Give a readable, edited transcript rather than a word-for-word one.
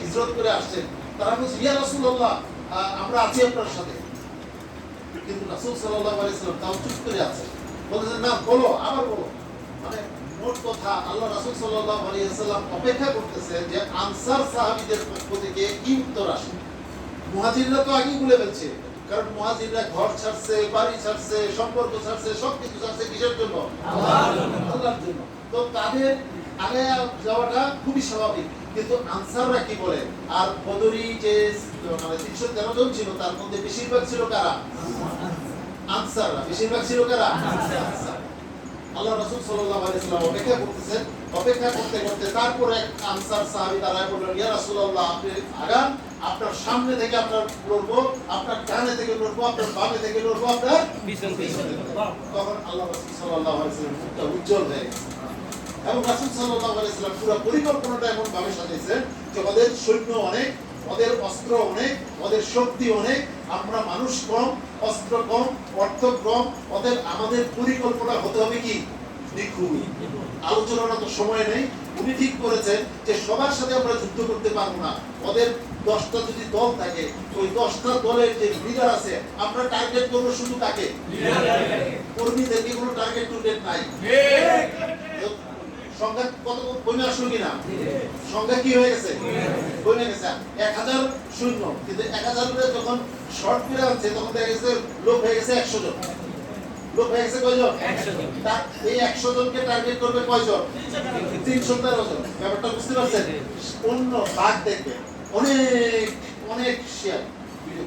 হিজরত করে আসছেন, তারা বলছে ইয়া রাসূলুল্লাহ আমরা আছি আপনার সাথে। কিন্তু রাসূল সাল্লাল্লাহু আলাইহি ওয়াসাল্লাম তাও চুপ করে আছে, বলেছেন না বলো, আবার বলো। মানে মোট কথা আল্লাহ রাসূল সাল্লাল্লাহু আলাইহি ওয়াসাল্লাম অপেক্ষা করতেছেন যে আনসার সাহাবীদের পক্ষ থেকে কি উত্তর আসে। মুহাজিররা তো আগেই বলে ফেলছে, কারণ মুহাজিররা ঘর ছাড়ছে, বাড়ি ছাড়ছে, সম্পর্ক ছাড়ছে, সবকিছু ছাড়ছে কিসের জন্য? আল্লাহর জন্য। তো তাদের আগে যাওয়াটা খুবই স্বাভাবিক। কিন্তু আনসাররা কি বলে? আর বদরি যে মানে 313 জন ছিল, তার মধ্যে বেশিরভাগ ছিল কারা? আনসাররা। বেশিরভাগ ছিল কারা? আনসার। আল্লাহ রাসূল সাল্লাল্লাহু আলাইহি ওয়াসাল্লাম অপেক্ষা করতেছেন, অপেক্ষা করতে করতে তারপরে এক আনসার সাহাবী দাঁড়ায় বললেন, ইয়া রাসূলুল্লাহ আপনি আগান, আপনার সামনে থেকে আপনার লড়বো, আপনার ডানে থেকে লড়বো, আপনার বামে থেকে লড়বো, আপনার পিছন থেকে। তখন আল্লাহ রাসূল সাল্লাল্লাহু আলাইহি ওয়াসাল্লাম মুখটা উজ্জ্বল হয়ে গেছে। এবং রাসূল সাল্লাল্লাহু আলাইহি ওয়াসাল্লাম পুরো পরিকল্পনাটা এমন ভাবে সাজিয়েছেন যে ওদের সৈন্য অনেক, ওদের অস্ত্র অনেক, ওদের শক্তি অনেক, আমরা মানুষ কম, অস্ত্র কম, অর্থ কম, ওদের আমাদের পরিকল্পনা হতে হবে কি নিখুঁত। আলোচনার তো সময় নেই। উনি ঠিক করেছেন যে সবার সাথে আমরা যুদ্ধ করতে পারবো না, ওদের 10টা যদি দল থাকে, ওই 10টা দলের যে লিডার আছে আমরা টার্গেট করবো শুধু তাকে, কর্মীদেরকে কোনো টার্গেট টুর্গেট নাই। সংখ্যা কত কমে আসলো কিনা? সংখ্যা কি হয়ে গেছে? কমে গেছে। 1000 শূন্য, কিন্তু 1000 যখন শর্ট করে আনছে তখন দেখা গেছে লোক হয়ে গেছে 100 জন। লোক হয়ে গেছে কয়জন? 100 জন। এই 100 জনকে টার্গেট করবে কয়জন? 313 জন। ব্যাপারটা বুঝতে পারছেন? অন্য ভাগ দেখবে অনেক অনেক শেয়ার ভিডিও